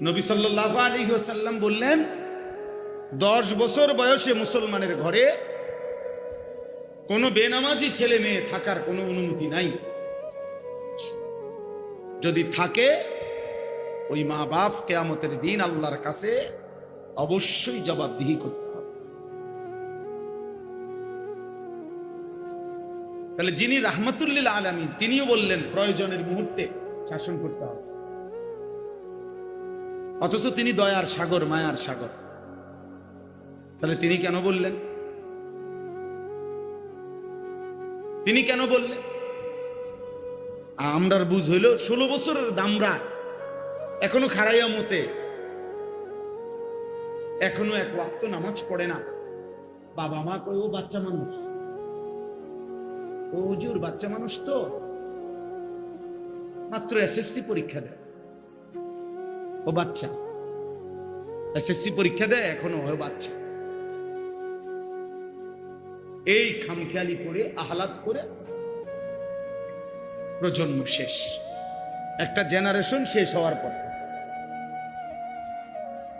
নবী সাল্লাল্লাহু আলাইহি ওয়াসাল্লাম বললেন 10 বছর বয়সে মুসলমানের ঘরে কোনো বেনামাজি ছেলে মেয়ে থাকার কোনো অনুমতি নাই। যদি থাকে ওই মা বাপ কিয়ামতের দিন আল্লাহর কাছে অবশ্যই জবাবদিহি করতে হবে। তাহলে যিনি রাহমাতুল লিল আলামিন তিনিও বললেন প্রয়োজনের মুহূর্তে শাসন করতে হবে, অথচ তিনি দয়ার সাগর, মায়ার সাগর। তাহলে তিনি কেন বললেন? তিনি কেন বললেন? আমরার বুঝ হইল 16 বছরের দামরা এখনো খারাইয়া মতে, এখনো এক ওয়াক্ত নামাজ পড়ে না। বাবা মা কই ও বাচ্চা মানুষ, ও হুজুর বাচ্চা মানুষ, তো মাত্র এসএসসি পরীক্ষা দেয়, ও বাচ্চা এসএসসি পরীক্ষা দেয়, এখনো ও বাচ্চা। এই খামখেয়ালি করে আহ্লাদ করে প্রজন্ম শেষ, একটা জেনারেশন শেষ হওয়ার পর।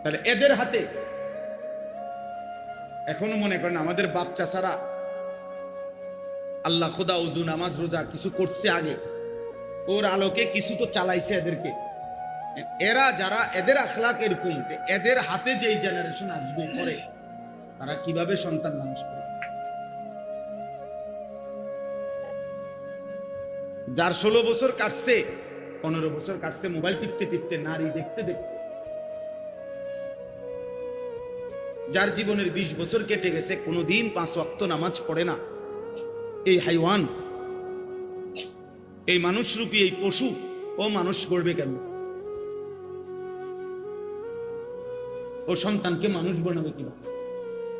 তাহলে এদের হাতে এখনো মনে করেন আমাদের বাপ চাচারা আল্লাহ খোদা উজু নামাজ রোজা কিছু করছে আগে, ওর আলোকে কিছু তো চালাইছে এদেরকে। এরা যারা এদের আখলাক এরকম, এদের হাতে যেই জেনারেশন আসবে পরে, তারা কিভাবে সন্তান মানুষ করে? যার 16 বছর কাটছে, 15 বছর কাটছে মোবাইল টিপতে টিপতে, নারী দেখতে দেখতে, যার জীবনের 20 বছর কেটে গেছে, কোনোদিন 5 ওয়াক্ত নামাজ পড়ে না, এই হাইওয়ান, এই মানুষরূপী এই পশু, ও মানুষ করবে কেন? ও সন্তানকে মানুষ বানাবে কিনা?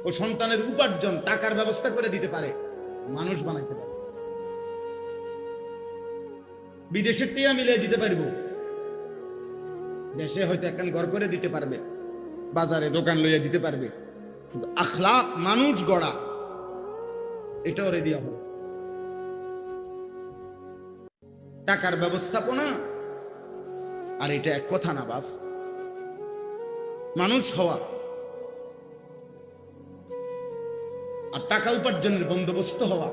ও সন্তানের উপার্জন টাকার ব্যবস্থা করে দিতে পারে, মানুষ বানাইতে পারে। বিদেশের টিয়া মিলিয়ে দিতে পারবো, দেশে হয়তো একখান ঘর করে দিতে পারবে, বাজারে দোকান লইয়া দিতে পারবে, কিন্তু আখলাক মানুষ গড়া এটা ওরে দিয়া হবে। টাকার ব্যবস্থাপনা আর এটা এক কথা না বাপ। মানুষ হওয়া আর টাকা উপার্জনের বন্দোবস্ত হওয়া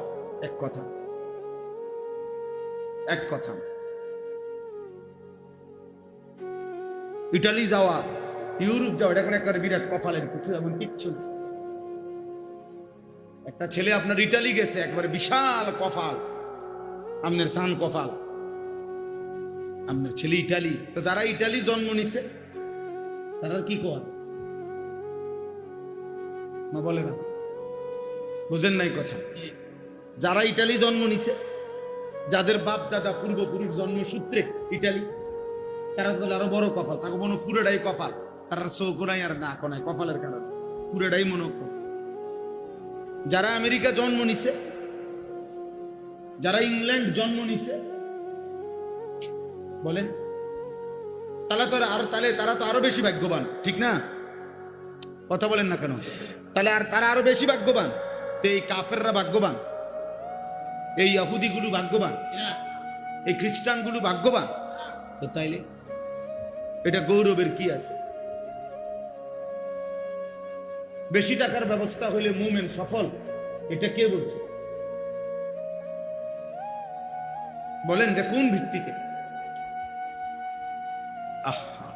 এক কথা, এক কথা। ইটালি যাওয়া, ইউরোপ যাওয়া, এটা কোনো একটা বিরাট কপালের কিছু, এমন কিচ্ছু না। একটা ছেলে আপনার ইটালি গেছে, একবারে বিশাল কপাল, আপনার সান কপাল, আপনার ছেলে ইটালি। তো যারা ইটালি জন্ম নিছে তারা কি কর না বলে না, বুঝেন নাই কথা? যারা ইটালি জন্ম নিছে, যাদের বাপ দাদা পূর্বপুরুষ জন্মসূত্রে ইটালি, তারা তো আরো বড় কপাল, তাকে মনে পুরোটাই কপাল, তারা চৌকো নাই আর না কোনায় কপালের কারণে পুরোটাই মনে। যারা আমেরিকা জন্ম নিছে, যারা ইংল্যান্ড জন্ম নিছে, বলেন তারা তো আরো বেশি ভাগ্যবান, ঠিক না? কথা বলেন না কেন? তাহলে আর তারা আরো বেশি ভাগ্যবান। তো এই কাফেররা ভাগ্যবান, এই ইহুদিগুলো ভাগ্যবান, এই খ্রিস্টানগুলো ভাগ্যবান। তো তাইলে এটা গৌরবের কি আছে? বেশি টাকার ব্যবস্থা হইলে মুমিন সফল, এটা কে বলছে? বলেন যে কোন ভিত্তিতে? আহা,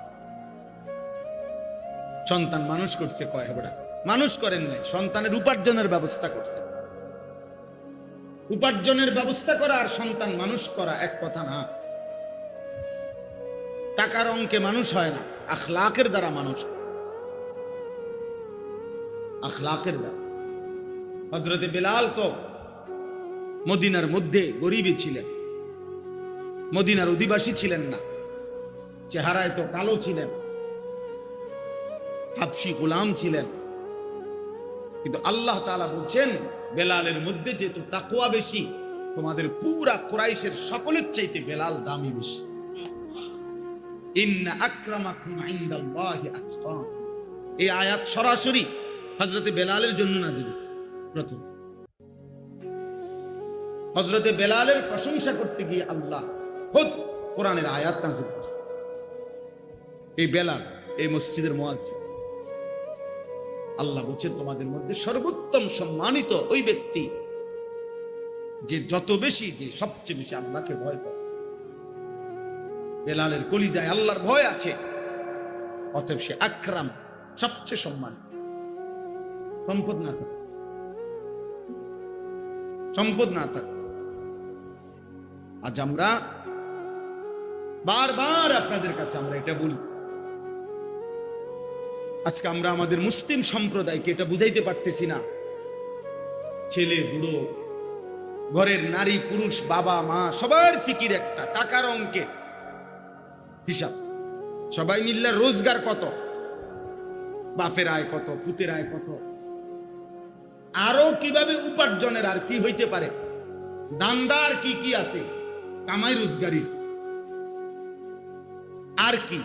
সন্তান মানুষ করছে কয় হেবড়া? মানুষ করেন নাই, সন্তানের উপার্জনের ব্যবস্থা করছে। উপার্জনের ব্যবস্থা করা আর সন্তান মানুষ করা এক কথা না। টাকার অঙ্কে মানুষ হয় না, আখলাকের দ্বারা মানুষ, আখলাকের দ্বারা। হযরতে বেলাল তো মদিনার মধ্যে গরিবই ছিলেন, মদিনার অধিবাসী ছিলেন না, চেহারায় তো কালো ছিলেন, হাবশি গোলাম ছিলেন, কিন্তু আল্লাহ তাআলা বলছেন বেলালের মধ্যে যেহেতু তাকওয়া বেশি, তোমাদের পুরা কুরাইশের সকলের চাইতে বেলাল দামি বেশি। ইন্না আকরামাকুম ইনদাল্লাহি আতকাকুম, এই আয়াত সরাসরি হযরতে বেলালের জন্য নাযিল হয়েছে। প্রথম হযরতে বেলালের প্রশংসা করতে গিয়ে আল্লাহ খুদ কোরআনের আয়াত নাযিল করেছে। এই বেলাল এই মসজিদের মুয়াজ্জিন। আল্লাহ বলছেন তোমাদের মধ্যে সর্বোত্তম সম্মানিত ওই ব্যক্তি যে যত বেশি, যে সবচেয়ে বেশি আল্লাহকে ভয় করে। বেলালের কলিজায় আল্লাহর ভয় আছে, অতএব সে আকরাম, সবচেয়ে সম্মান। সম্পদ না থাক, সম্পদ না থাক। আজ আমরা বারবার আপনাদের কাছে আমরা এটা বলি, আজকে আমরা আমাদের মুসলিম সম্প্রদায়কে এটা বুঝাইতে পারতেছি না। ছেলে বুড়ো, ঘরের নারী পুরুষ, বাবা মা, সবার ফিকির একটা, টাকার অঙ্কে হিসাব। সবাই মিললে রোজগার কত, বাপের আয় কত, পুতের আয় কত, আরো কিভাবে উপার্জনের আর কি হইতে পারে, দান্দার কি কি আছে, কামাই রোজগারি আর কি,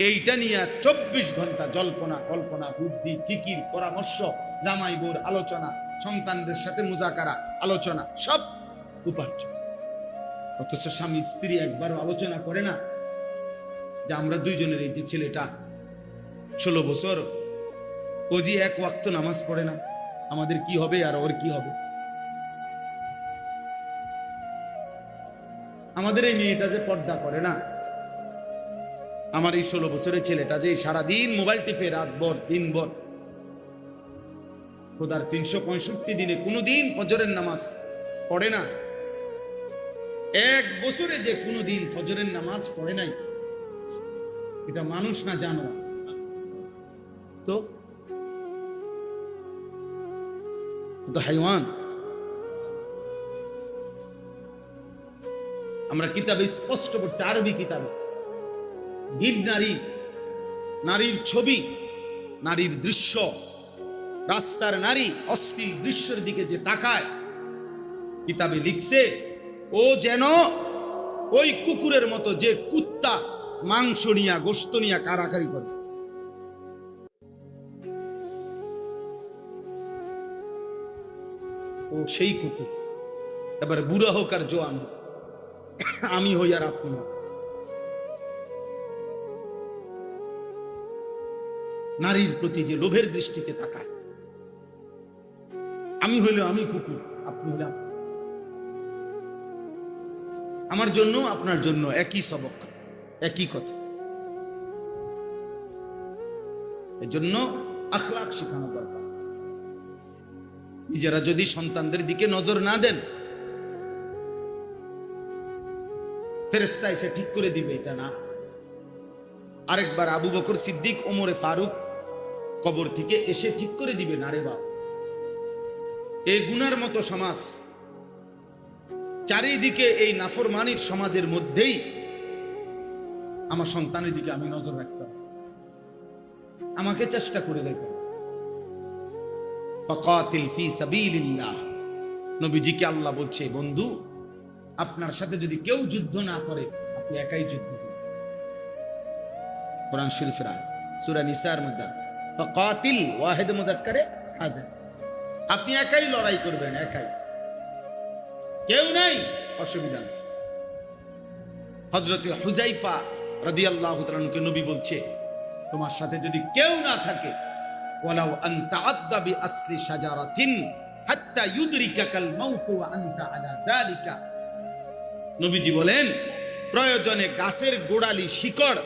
এইটা নিয়ে 24 ঘন্টা জল্পনা কল্পনা, বুদ্ধি, ফিকির, পরামর্শ, জামাই বোর আলোচনা, সন্তানদের সাথে মুজাকারা, আলোচনা, সব উপার্জন। অথচ স্বামী স্ত্রী একবারও আলোচনা করে না যে আমরা দুইজনের, এই যে ছেলেটা 16 বছর, ও যে এক ওয়াক্ত নামাজ পড়ে না, আমাদের কি হবে আর ওর কি হবে। আমাদের এই মেয়েটা যে পর্দা করে না, আমার এই 16 বছরের ছেলেটা যে সারাদিন মোবাইল টিপে রাত ভর দিন ভর, খোদার 365 দিনে কোনোদিন ফজরের নামাজ পড়ে না, এক বছরে যে কোনোদিন ফজরের নামাজ পড়ে নাই, এটা মানুষ না জানো তো হাইওয়ান। আমরা কিতাবে স্পষ্ট করছি, আরবি কিতাবে, গির নারী, নারীর ছবি, নারীর দৃশ্য, রাস্তার নারী অশ্লীল দৃশ্যের দিকে যে তাকায়, কিতাবে লিখছে ও যেন ওই কুকুরের মতো যে কুত্তা মাংস নিয়া গোশত নিয়া কারাকারি করে। ও সেই কুকুর, এবার বুড়া হোক আর জোয়ান হোক, আমি হই আর আপনি হোক, নারীর প্রতি যে লোভের দৃষ্টিতে তাকায়। আমি হইলে আমি কুকুর, আপনি হইলে আমার জন্য আপনার জন্য একই সবক, একই কথা। এজন্য আখলাক শেখানো দরকার। নিজেরা যদি সন্তানদের দিকে নজর না দেন, ফেরেশতা এসে ঠিক করে দিবে এটা না। আরেকবার আবু বকর সিদ্দিক, ওমরে ফারুক কবর থেকে এসে ঠিক করে দিবে না রে বাপ, এই গুনার মতো সমাজ, চারিদিকে এই নাফরমানির সমাজের মধ্যেই আমার সন্তানের দিকে আমি নজর রাখতাম, আমাকে চেষ্টা করে যাইতাম। ফাকাতিল ফি সাবিলিল্লাহ, নবীজিকে আল্লাহ বলছে, বন্ধু আপনার সাথে যদি কেউ যুদ্ধ না করে, আপনি একাই যুদ্ধ করুন। কোরআন শরীফের আয়াত, সূরা নিসার মধ্যে ফাকাতিল ওয়াহিদ মুযাক্কারে হাজির, আপনি একাই লড়াই করবেন, একাই, কেউ নাই, অসুবিধা নেই। হযরতে হুযায়ফা রাদিয়াল্লাহু তাআলা আনহুকে নবী বলছে, তোমার সাথে যদি কেউ না থাকে, ওয়ালাউ আন তাআদ্দা বিআসলি শাজারাতিন হাত্তা ইউদরিকাকাল মাউত ওয়া আনতা আলা যালিকা, নবীজি বলেন প্রয়োজনে গাছের গোড়ালি শিকড়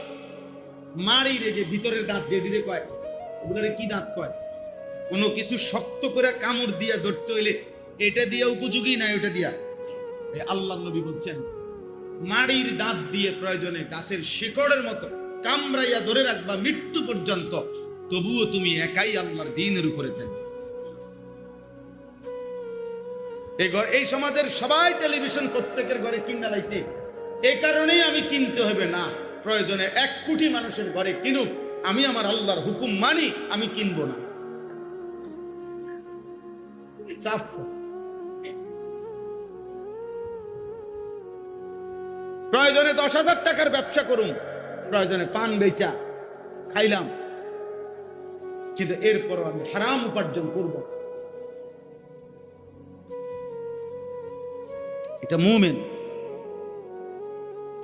মারিরে, যে ভিতরের দাঁত যেদিকে কয়, ওগুলোরে কি দাঁত কয়, কোনো কিছু শক্ত করে কামড় দিয়া ধরতে হইলে এটা দিয়া উপযোগী না ওটা দিয়া, আল্লাহর নবী বলছেন মাড়ির দাঁত দিয়ে প্রয়োজনে গাছের শিকড়ের মতো কামড়াইয়া ধরে রাখবা মৃত্যু পর্যন্ত, তবুও তুমি একাই আল্লাহর দ্বীনের উপরে থাকবে। এই সমাজের সবাই টেলিভিশন প্রত্যেকের ঘরে কিনা লাইছে, এই কারণেই আমি কিনতে হবে না, প্রয়োজনে 1 কোটি মানুষের ঘরে কিনুক, আমি আমার আল্লাহর হুকুম মানি, আমি কিনবো না। প্রয়োজনে 10,000 টাকার ব্যবসা করুন, প্রয়োজনে পান বেচা খাইলাম, কিন্তু এরপরও আমি হারাম উপার্জন করব। এটা মুমিন,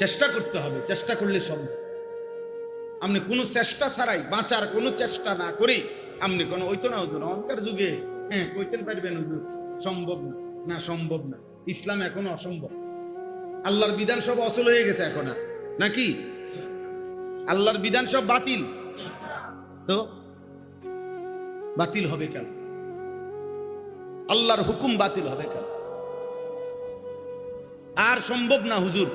চেষ্টা করতে হবে, চেষ্টা করলে সম্ভব। আপনি কোনো চেষ্টা ছাড়াই, বাঁচার কোনো চেষ্টা না করে আপনি কোনো ওইতো না হুজুর অহংকার যুগে হ্যাঁ কইতেন পারবেন হুজুর, সম্ভব না, না সম্ভব না, ইসলাম এখন অসম্ভব, আল্লাহর বিধান সব অচল হয়ে গেছে এখন আর, নাকি আল্লাহর বিধান সব বাতিল, তো বাতিল হবে কেন? আল্লাহর হুকুম বাতিল হবে কেন? আর সম্ভব না হুজুর,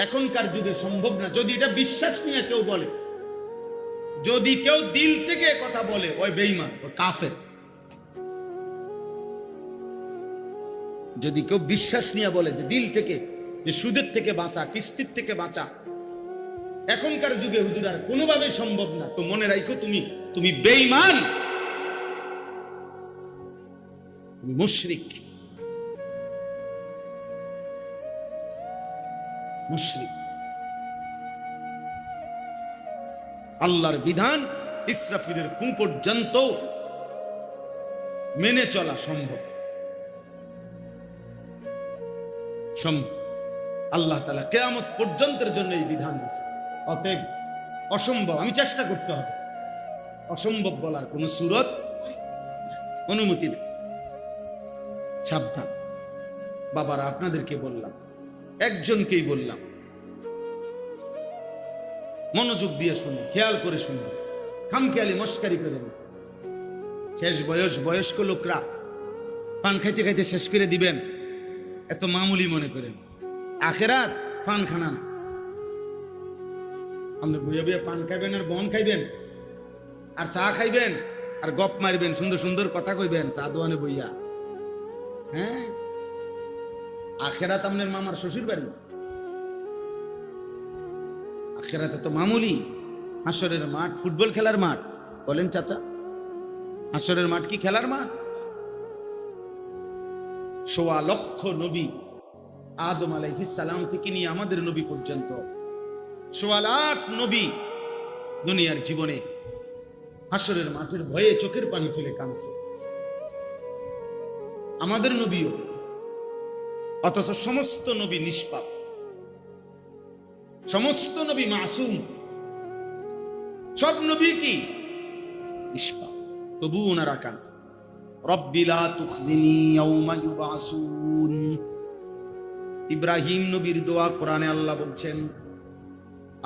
এখনকার যুগে সম্ভব না। যদি এটা বিশ্বাস নিয়ে কেউ বলে, যদি কেউ দিল থেকে কথা বলে, ওই বেঈমান, ওই কাফের। যদি কেউ বিশ্বাস নিয়ে বলে যে দিল থেকে, যে সুদের থেকে বাঁচা, কিস্তির থেকে বাঁচা এখনকার যুগে হুজুর আর কোনোভাবে সম্ভব না, তো মনে রাখো তুমি বেঈমান, তুমি মুশরিক, মুশরিক। আল্লাহর বিধান ইসরাফিলের ফু পর্যন্ত মেনে চলা সম্ভব, সম্ভব। আল্লাহ তাআলা কিয়ামত পর্যন্তের জন্য এই বিধান দিয়েছে। অতএব অসম্ভব আমি চেষ্টা করতে হবে, অসম্ভব বলার কোন সুরত অনুমতি নেই। সাবধান বাবারা, আপনাদেরকে বললাম, একজনকেই বললাম, মনোযোগ দিয়ে শুনুন, খেয়াল করে শুনুন, খামখেয়ালি মস্কারি করে না। শেষ বয়স্ক লোকরা পান খাইতে খাইতে শেষ করে দিবেন, এত মামুলি মনে করেন। আখেরাত পান খানা না। আপনি বইয়া বইয়া পান খাইবেন আর বন খাইবেন আর চা খাইবেন আর গপ মারবেন, সুন্দর সুন্দর কথা কইবেন চা দোয়ানে বইয়া। হ্যাঁ, আখেরাত আপনার মামার শ্বশুর বাড়ি, আখেরাতে তো মামুলি। হাসরের মাঠ ফুটবল খেলার মাঠ বলেন চাচা? হাসরের মাঠ কি খেলার মাঠ? ১৬ লক্ষ নবী, আদম আলাইহিস সালাম থেকে নিয়ে আমাদের নবী পর্যন্ত ১৬ লাখ নবী দুনিয়ার জীবনে হাসরের মাঠের ভয়ে চোখের পানি ফেলে কাঁদছে, আমাদের নবীও। অথচ সমস্ত নবী নিষ্পাপ, সমস্ত নবী মাসুম, সব নবী কি নিষ্পাপ, তবু ওনারা কাঁদছে। রব্বি লা তুখজিনি ইয়াউমা ইউবাসুন। ইব্রাহিম নবীর দোয়া কোরআনে আল্লাহ বলছেন,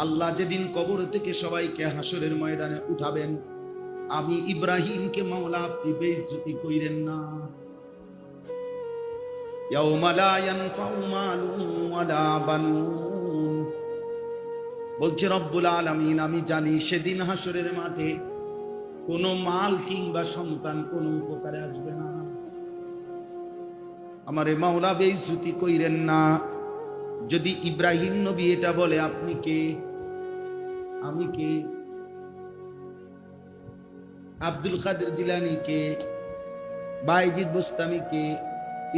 আল্লাহ যেদিন কবর থেকে সবাইকে হাসরের ময়দানে উঠাবেন, আমি ইব্রাহিমকে মাওলা আপনি বেইজ্জতি কইরেন না। ইয়াউমা লা ইয়ানফাউ মালুন ওয়ালা বানুন। বলছে রব্বুল আলামিন, আমি জানি সেদিন হাসরের মাঠে কোনো মাল কিংবা সন্তান কোনো উপকারে আসবে না। আমারে মাওলা বেইজ্জতি কইরেন না। যদি ইব্রাহিম নবী এটা বলে, আপনি কে? আমি কে? আব্দুল কাদের জিলানী কে? বাইজিদ বুস্তামি কে?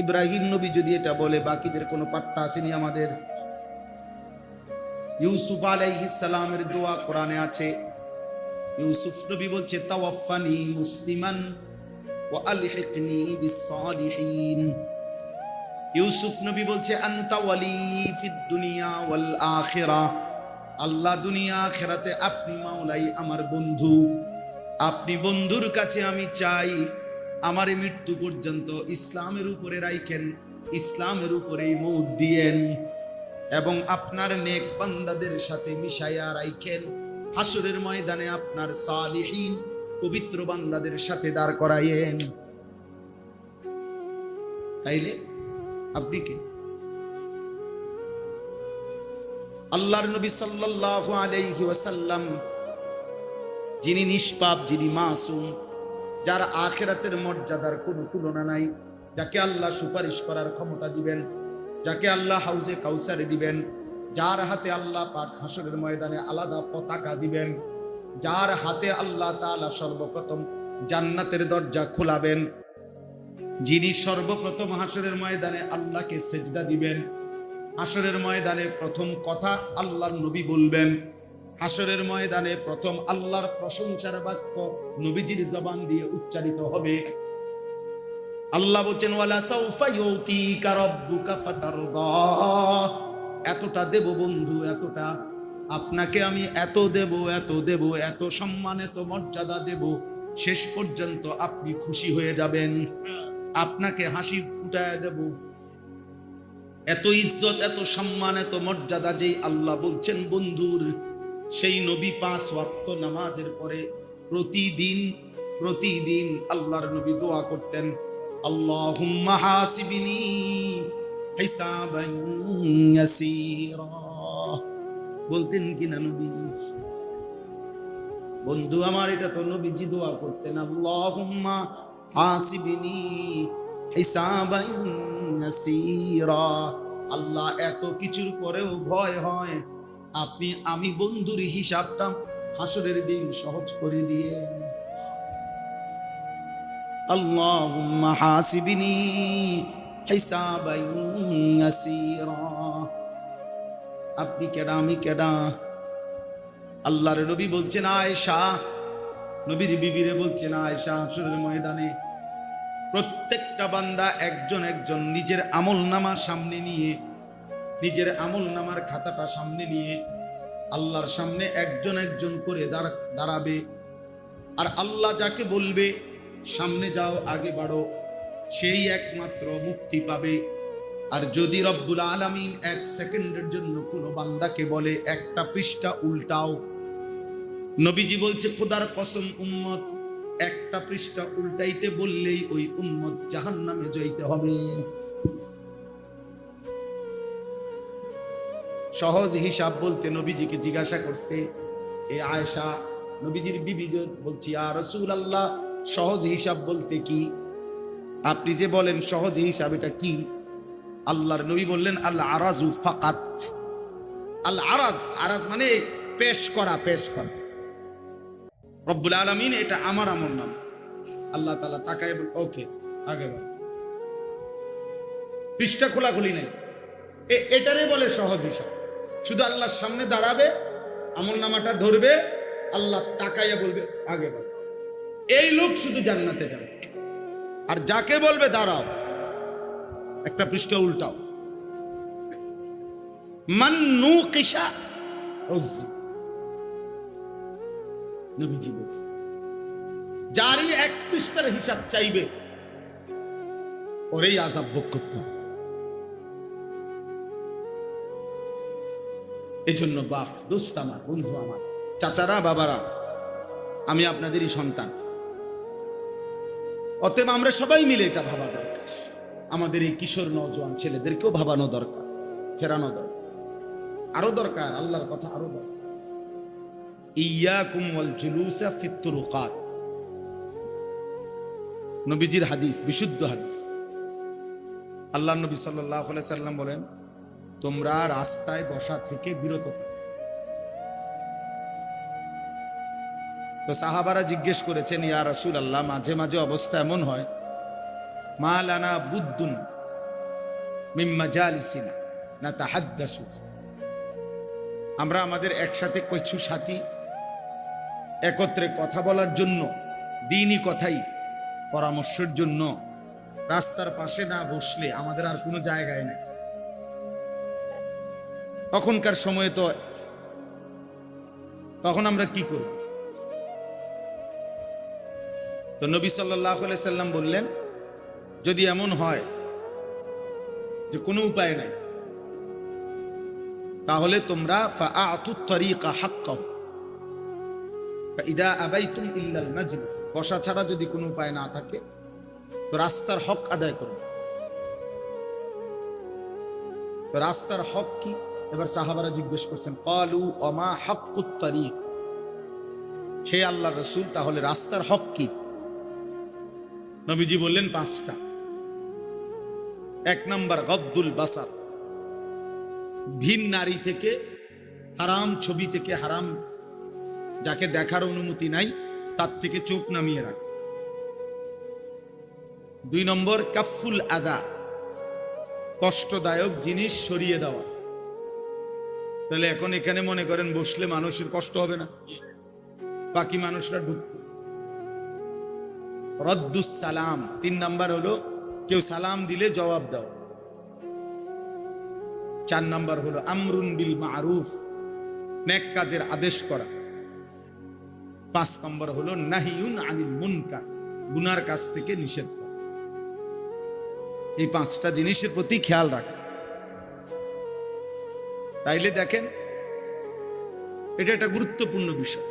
ইব্রাহিম নবী যদি এটা বলে, বাকিদের কোনো পাত্তা আসেনি আমাদের। ইউসুফ আলাইহিস সালামের দোয়া কোরআনে আছে। ইউসুফ নবী বলছে, তাওয়াফানি মুসলিমান ওয়া আলহিকনি বিস-সালিহিন। ইউসুফ নবী বলছে, আনতা ওয়ালি ফিদ দুনিয়া ওয়াল আখিরাহ। আল্লাহ দুনিয়া আখিরাতে আপনি মাওলাই আমার বন্ধু, আপনি বন্ধুর কাছে আমি চাই আমার মৃত্যু পর্যন্ত ইসলামের উপরে রাখেন, ইসলামের উপরেই মৌত দিয়েন, এবং আপনার নেক বান্দাদের সাথে মিশাইয়া রাখেন। হাসরের ময়দানে আপনার সালিহিন পবিত্র বান্দাদের সাথে দাঁড় করাইয়েন। তাইলে আপনি কে? আল্লাহর নবী সাল্লাল্লাহু আলাইহি ওয়াসাল্লাম, যিনি নিষ্পাপ, যিনি মাসুম, যার আখিরাতের মর্যাদার কোনো তুলনা নাই, যাকে আল্লাহ সুপারিশ করার ক্ষমতা দিবেন, যাকে আল্লাহ হাউজে কাউসারে দিবেন, যার হাতে আল্লাহ পাক হাসরের ময়দানে আলাদা পতাকা দিবেন, যার হাতে আল্লাহ তাআলা সর্বপ্রথম জান্নাতের দরজা খোলাবেন, যিনি সর্বপ্রথম হাসরের ময়দানে আল্লাহকে সেজদা দিবেন, হাসরের ময়দানে প্রথম কথা আল্লাহর নবী বলবেন, হাসরের ময়দানে প্রথম আল্লাহর প্রশংসার বাক্য নবীজির জবান দিয়ে উচ্চারিত হবে। আল্লাহ বলেন, ওয়ালা সাউফা ইউতিকা রাব্বুকা ফাতারদা। এতটা দেব বন্ধু, এতটা আপনাকে আমি এত দেব, এত দেব, এত সম্মান, এত মর্যাদা দেব, শেষ পর্যন্ত আপনি খুশি হয়ে যাবেন, আপনাকে হাসি ফুটায় দেব। এত ইজ্জত, এত সম্মান, এত মর্যাদা যেই আল্লাহ বলছেন বন্ধুর, সেই নবী 5 ওয়াক্ত নামাজের পরে প্রতিদিন প্রতিদিন আল্লাহর নবী দোয়া করতেন, আল্লাহুম্মা হাসিবনি হিসাবান ইয়াসীরা। বলতেন কিনা নবী? বন্ধু আমার, এটা তো নবীজি দোয়া করতেন, আল্লাহুম্মা হাসিবনি হিসাবান ইয়াসীরা। আল্লাহ, এত কিছুর পরেও ভয় হয় আমি বন্ধুর হিসাবটা হাসরের দিন সহজ করে দিয়ে। আল্লাহুম্মা হাসিবনি হিসাবান ইয়াসীরা। আপনি কেডা, আমি কেডা? আল্লাহর নবী বলছেন আয়েশা, নবীর বিবিরে বলছেন আয়েশা, হাসরের ময়দানে প্রত্যেকটা বান্দা একজন একজন নিজের আমলনামার সামনে নিয়ে, নিজের আমলনামার খাতাটা সামনে নিয়ে আল্লাহর সামনে একজন একজন করে দাঁড়াবে। আর আল্লাহ যাকে বলবে সামনে যাও, আগে বাড়ো, সেই একমাত্র মুক্তি পাবে। আর যদি রব্বুল আলামিন 1 সেকেন্ডের জন্য কোনো বান্দাকে বলে একটা পৃষ্ঠা উল্টাও, নবীজি বলছে খোদার কসম উম্মত, একটা পৃষ্ঠা উল্টাইতে বললেই ওই উম্মত জাহান্নামে যাইতে হবে। সহজ হিসাব বলতে নবীজিকে জিজ্ঞাসা করছে এ আয়েশা, নবীজির বিবি বলছি, ইয়া রাসূলুল্লাহ, সহজ হিসাব বলতে কি? আপনি যে বলেন সহজ হিসাব, এটা কি? আল্লাহর নবী বললেন, আল আরাজু ফাকাত। আল আরাজ, আরাজ মানে পেশ করা, পেশ করা। রব্বুল আলামিন, এটা আমার আমল নাম। আল্লাহ তাআলা তাকায় বল, ওকে, আগে বল, পৃষ্ঠা খোলাখুলি নেই। এটারে বলে সহজ হিসাব। শুধু আল্লাহর সামনে দাঁড়াবে, আমল নামাটা ধরবে, আল্লাহ তাকাইয়া বলবে আগে বল। এই লোক শুধু জান্নাতে যাবে। আর যাকে বলবে দাঁড়াও, একটা পৃষ্ঠা উল্টাও, মান নুকিশা উযযি, নবীজি বলছেন, যারই 1 পৃষ্ঠার হিসাব চাইবে ওরেই আযাব ভোগ করতে হবে। এজন্য বাপ, দোস্ত আমার, বন্ধু আমার, চাচারা, বাবারা, আমি আপনাদেরই সন্তান। অতএব আমরা সবাই মিলে এটা ভাবা দরকার। আমাদের এই কিশোর নওজোয়ান ছেলেদেরকেও ভাবানো দরকার, ফেরানো দরকার, আরো দরকার, আল্লাহর কথা আরো দরকার। ইয়াকুম ওয়াল জুলুসা ফিত তুরুকাত, নবীজির হাদিস, বিশুদ্ধ হাদিস। আল্লাহর নবী সাল্লাল্লাহু আলাইহি সাল্লাম বলেন, তোমরা রাস্তায় বসা থেকে বিরত থাকো। তো সাহাবারা জিজ্ঞেস করেছেন, ইয়া রাসূলুল্লাহ, মাঝে মাঝে অবস্থা এমন হয়, মা লানা বুদ্দুন মিন মাজালিসিনা নাতাহাদ্দাসু, আমরা আমাদের একসাথে কিছু সাথী একত্রে কথা বলার জন্য, দ্বীনি কথাই, পরামর্শের জন্য রাস্তার পাশে না বসলে আমাদের আর কোনো জায়গায় নেই। তখনকার সময়ে তো তখন আমরা কি করব? তো নবী সাল্লাল্লাহু আলাইহি সাল্লাম বললেন, যদি এমন হয় যে কোনো উপায় নাই, তাহলে তোমরা ফাআতুত তরিকা হাক্কাহু ফাইদা আবাইতুম ইল্লাল মাজলিস, বসা ছাড়া যদি কোনো উপায় না থাকে তো রাস্তার হক আদায় করো। তো রাস্তার হক কি? এবার সাহাবারা জিজ্ঞেস করছেন, ক্বালু ওমা হাক্কুত তরিক, হে আল্লাহর রাসূল, তাহলে রাস্তার হক কি? নবীজি বললেন 5টা। 1 নাম্বার গদ্দুল বাসার, ভিন নারী থেকে, হারাম ছবি থেকে, হারাম যাকে দেখার অনুমতি নাই তার থেকে চোখ নামিয়ে রাখ। 2 নম্বর কাফুল আদা, কষ্টদায়ক জিনিস সরিয়ে দেওয়া। তাহলে এখন এখানে মনে করেন বসলে মানুষের কষ্ট হবে না, বাকি মানুষরা ঢুকবে। রদ্দুস সালাম, 3 নাম্বার হলো কেউ সালাম দিলে জবাব দাও। 4 নাম্বার হলো আমরুন বিল মারুফ, নেক কাজের আদেশ করা। 5 নম্বর হলো নাহিউন আনিল মুনকার, গুনার কাজ থেকে নিষেধ করা। এই 5টা জিনিসের প্রতি খেয়াল রাখা। তাইলে দেখেন এটা একটা গুরুত্বপূর্ণ বিষয়।